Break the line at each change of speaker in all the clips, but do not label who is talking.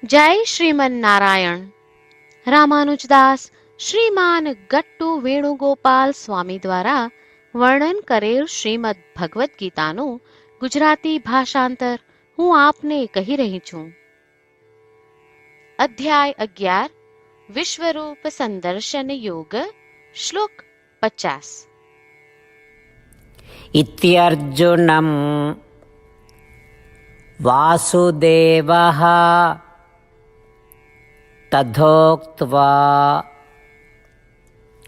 જય શ્રીમન નારાયણ. રામાનુજદાસ શ્રીમાન ગટ્ટુ વેણુગોપાલ સ્વામી દ્વારા વર્ણન કરેલ શ્રીમદ ભગવદ્ ગીતાનું ગુજરાતી ભાષાંતર હું આપને કહી રહી છું. અધ્યાય 11 વિશ્વરૂપ સંદર્શન યોગ. શ્લોક 50.
ઇત્યર્જુનમ વાસુદેવઃ તથોક્ત્વા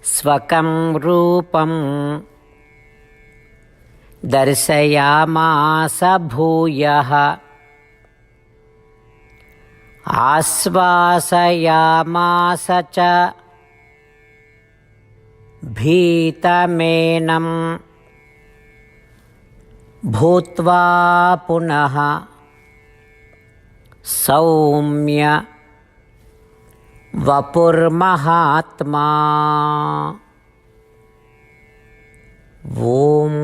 સ્વકં રૂપં દર્શયામાસ ભૂયઃ આશ્વાસયામાસ ચ ભીતમેनं ભૂત્વા પુનઃ સૌમ્ય વપુર્મહાત્મા. ઓમ.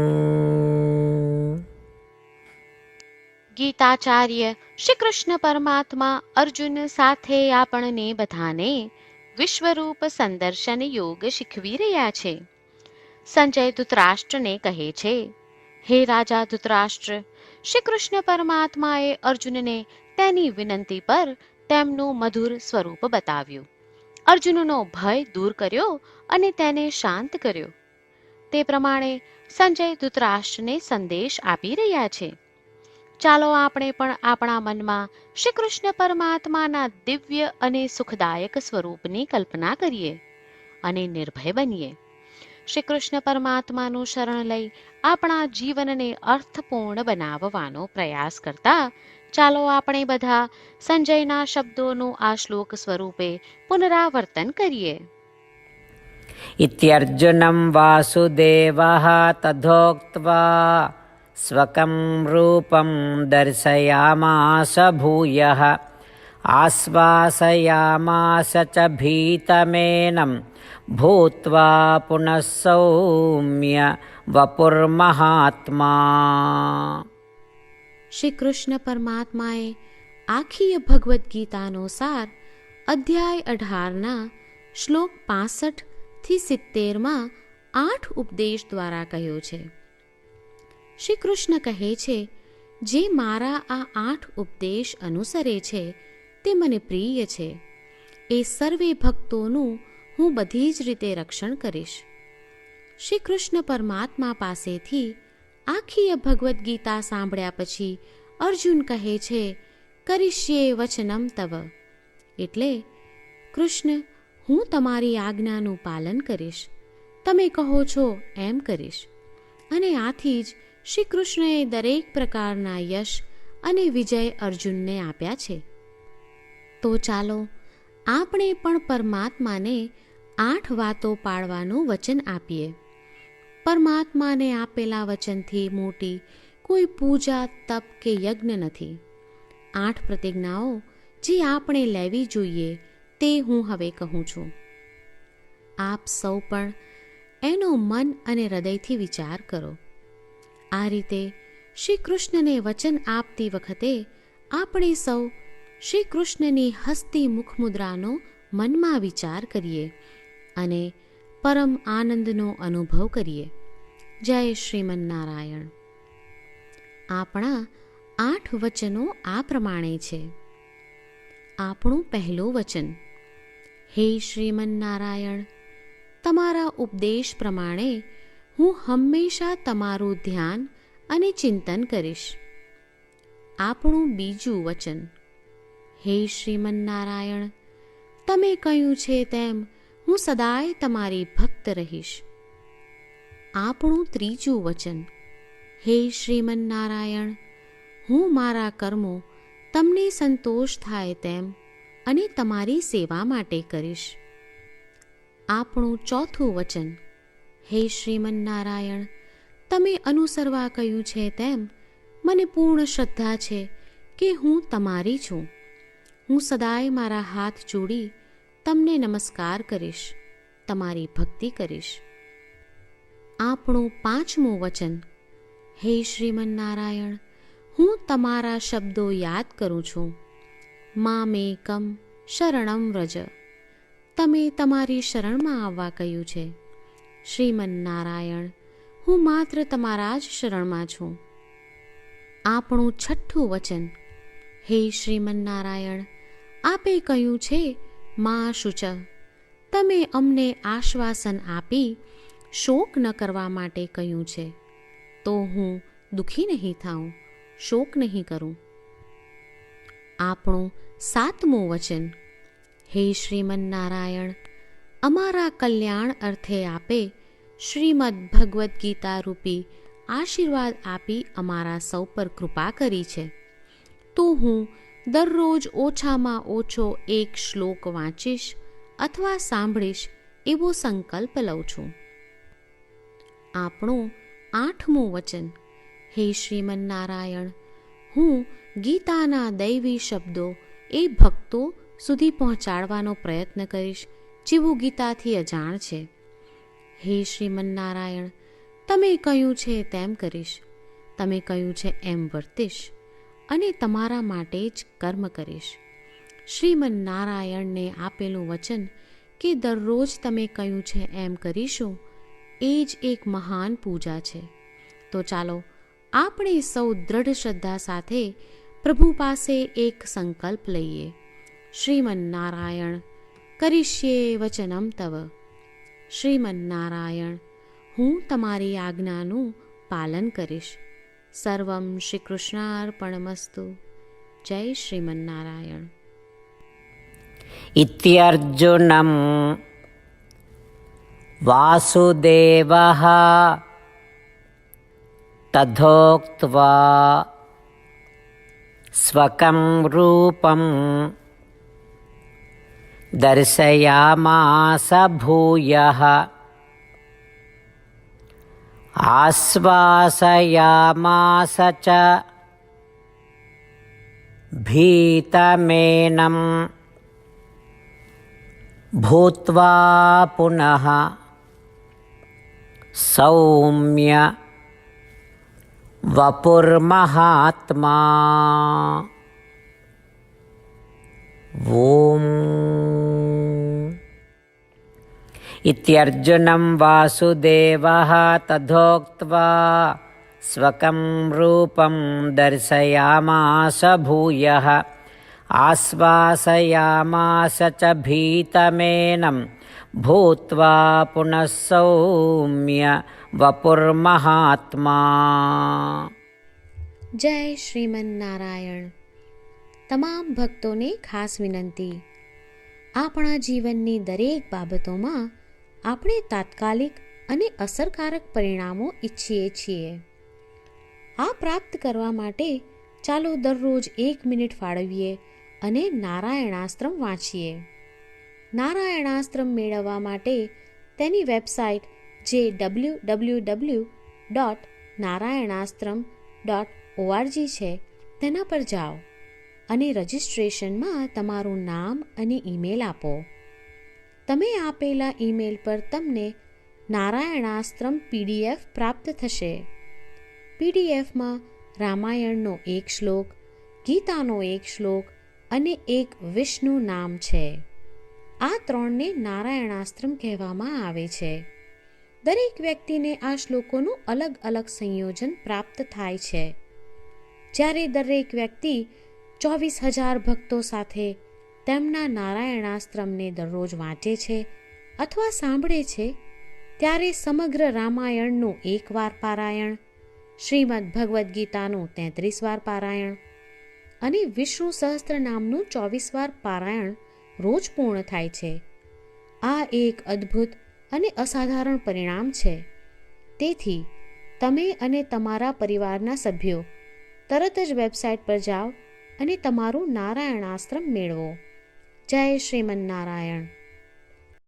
ગીતાચાર્ય શ્રી કૃષ્ણ પરમાત્મા અર્જુન સાથે આપણને બધાને વિશ્વરૂપ સંદર્શન યોગ શીખવી રહ્યા છે. સંજય ધૃતરાષ્ટ્રને કહે છે, હે રાજા ધૃતરાષ્ટ્ર, શ્રી કૃષ્ણ પરમાત્માએ અર્જુનને તેની વિનંતી પર તેમનું મધુર સ્વરૂપ બતાવ્યું, અર્જુનનો ભય દૂર કર્યો અને તેને શાંત કર્યો. તે પ્રમાણે સંજય ધૃતરાષ્ટ્રને સંદેશ આપી રહ્યા છે. ચાલો આપણે પણ આપણા મનમાં શ્રી કૃષ્ણ પરમાત્માના દિવ્ય અને સુખદાયક સ્વરૂપની કલ્પના કરીએ અને નિર્ભય બનીએ. શ્રી કૃષ્ણ પરમાત્માનું શરણ લઈ આપણા જીવનને અર્થપૂર્ણ બનાવવાનો પ્રયાસ કરતા ચાલો આપણે બધા સંજયના શબ્દોનું આ શ્લોક સ્વરૂપે પુનરાવર્તન કરીએ.
ઇત્યર્જુનમ વાસુદેવઃ તથોક્ત્વા સ્વકં રૂપં દર્શયામાસ ભૂયઃ આશ્વાસયામાસ ચ ભીતમેनं ભૂત્વા પુનઃ સૌમ્ય વપુર્મહાત્મા.
શ્રી કૃષ્ણ પરમાત્માએ આખી ભગવદ્ ગીતાનો સાર અધ્યાય 18ના શ્લોક 65 થી 70માં 8 ઉપદેશ દ્વારા કહ્યો છે. શ્રી કૃષ્ણ કહે છે, જે મારા આ 8 ઉપદેશ અનુસરે છે તે મને પ્રિય છે. એ સર્વે ભક્તોનું હું બધી જ રીતે રક્ષણ કરીશ. શ્રી કૃષ્ણ પરમાત્મા પાસેથી આખી ભગવદ્ ગીતા સાંભળ્યા પછી અર્જુન કહે છે, કરીશ્યે વચનમ તવ, એટલે કૃષ્ણ, હું તમારી આજ્ઞાનું પાલન કરીશ, તમે કહો છો એમ કરીશ. અને આથી જ શ્રી કૃષ્ણએ દરેક પ્રકારના યશ અને વિજય અર્જુનને આપ્યા છે. તો ચાલો આપણે પણ પરમાત્માને 8 વાતો પાળવાનું વચન આપીએ. પરમાત્માને આપેલા વચનથી મોટી કોઈ પૂજા, તપ કે યજ્ઞ નથી. 8 પ્રતિજ્ઞાઓ જે આપણે લેવી જોઈએ તે હું હવે કહું છું. આપ સૌ પણ એનો મન અને હૃદયથી વિચાર કરો. આ રીતે શ્રી કૃષ્ણને વચન આપતી વખતે આપણે સૌ શ્રી કૃષ્ણની હસતી મુખમુદ્રાનો મનમાં વિચાર કરીએ અને પરમ આનંદનો અનુભવ કરીએ. જય શ્રીમન નારાયણ. આપણા 8 વચનો આ પ્રમાણે છે. આપણું પહેલું વચન, હે શ્રીમન નારાયણ, તમારા ઉપદેશ પ્રમાણે હું હંમેશા તમારું ધ્યાન અને ચિંતન કરીશ. આપણું બીજું વચન, હે શ્રીમન નારાયણ, તમે કહ્યું છે તેમ હું સદાય તમારી ભક્ત રહીશ. આપણું ત્રીજું વચન, હે શ્રીમન નારાયણ, હું મારા કર્મો તમને સંતોષ થાય તેમ અને તમારી સેવા માટે કરીશ. આપણું ચોથું વચન, હે શ્રીમન નારાયણ, તમે અનુસરવા કહ્યું છે તેમ મને પૂર્ણ શ્રદ્ધા છે કે હું તમારી છું. હું સદાય મારા હાથ જોડી તમને નમસ્કાર કરીશ, તમારી ભક્તિ કરીશ. આપણું પાંચમું વચન, હે શ્રીમન નારાયણ, હું તમારા શબ્દો યાદ કરું છું, મામેકમ શરણમ વ્રજ. તમે તમારી શરણમાં આવવા કહ્યું છે. શ્રીમન્નારાયણ, હું માત્ર તમારા જ શરણમાં છું. આપણું છઠ્ઠું વચન. હે શ્રીમન્નારાયણ, આપે કહ્યું છે મા શુચ. તમે અમને આશ્વાસન આપી શોક ન કરવા માટે કહ્યું છે, તો હું દુઃખી નહીં થાઉં, શોક નહીં કરું. આપણું સાતમું વચન. હે શ્રીમન્નારાયણ, અમારા કલ્યાણ અર્થે આપે શ્રીમદ્ ભગવદ્ ગીતા રૂપી આશીર્વાદ આપી અમારા સૌ પર કૃપા કરી છે, તો હું દરરોજ ઓછામાં ઓછો એક શ્લોક વાંચીશ અથવા સાંભળીશ એવો સંકલ્પ લઉં છું. આપણું આઠમું વચન. હે શ્રીમન્નારાયણ, હું ગીતાના દૈવી શબ્દો એ ભક્તો સુધી પહોંચાડવાનો પ્રયત્ન કરીશ જેઓ ગીતાથી અજાણ છે. હે શ્રીમન્નારાયણ, તમે કહ્યું છે તેમ કરીશ, તમે કહ્યું છે એમ વર્તીશ અને તમારા માટે જ કર્મ કરીશ. શ્રીમન્નારાયણને આપેલું વચન કે દરરોજ તમે કહ્યું છે એમ કરીશું, એ જ એક મહાન પૂજા છે. તો ચાલો આપણે સૌ દ્રઢ શ્રદ્ધા સાથે પ્રભુ પાસે એક સંકલ્પ લઈએ. શ્રીમન્નારાયણ, કરીશ્યે વચનમ તવ. શ્રીમન્નારાયણ, હું તમારી આજ્ઞાનું પાલન કરીશ. સર્વમ શ્રી કૃષ્ણાર્પણમસ્તુ. જય શ્રીમન્નારાયણ.
इत्यर्जुनं वासुदेवः तथोक्त्वा स्वकं रूपं दर्शयामास भूयः आश्वासयामास च भीतमेनं भूत्वा पुनः सौम्य वपुर्महात्मा. ओम. इत्यर्जुनं वासुदेवः तथोक्त्वा स्वकं रूपं दर्शयामास भूयः आश्वासयामास च भीतमेनं भूत्वा पुनः सौम्य वपुर्महात्मा.
જય શ્રીમન્નારાયણ. તમામ ભક્તોને ખાસ વિનંતી. આપણા જીવનની દરેક બાબતોમાં આપણે તાત્કાલિક અને અસરકારક પરિણામો ઈચ્છીએ છીએ. આ પ્રાપ્ત કરવા માટે ચાલો દરરોજ 1 મિનિટ ફાળવીએ અને નારાયણાસ્ત્રમ વાંચીએ. નારાયણાસ્ત્રમ મેળવવા માટે તેની વેબસાઇટ જે www.narayanaastram.org છે તેના પર જાઓ અને રજિસ્ટ્રેશનમાં તમારું નામ અને ઈમેલ આપો. તમે આપેલા ઈમેલ પર તમને નારાયણાસ્ત્રમ PDF પ્રાપ્ત થશે. PDFમાં રામાયણનો 1 શ્લોક, ગીતાનો 1 શ્લોક અને એક વિષ્ણુ નામ છે. આ 3ને નારાયણાસ્ત્રમ કહેવામાં આવે છે. દરેક વ્યક્તિને આ શ્લોકોનું અલગ અલગ સંયોજન પ્રાપ્ત થાય છે. જ્યારે દરેક વ્યક્તિ 24,000 ભક્તો સાથે તેમના નારાયણાસ્ત્રમને દરરોજ વાંચે છે અથવા સાંભળે છે, ત્યારે સમગ્ર રામાયણનું 1 વાર પારાયણ, શ્રીમદ્ ભગવદ્ ગીતાનું 33 વાર પારાયણ અને વિષ્ણુ સહસ્ત્ર નામનું 24 વાર પારાયણ રોજ પૂર્ણ થાય છે. આ એક અદ્ભુત અને અસાધારણ પરિણામ છે. તેથી તમે અને તમારા પરિવારના સભ્યો તરત જ વેબસાઇટ પર જાઓ અને તમારું નારાયણાસ્ત્રમ મેળવો. જય શ્રીમન્નારાયણ.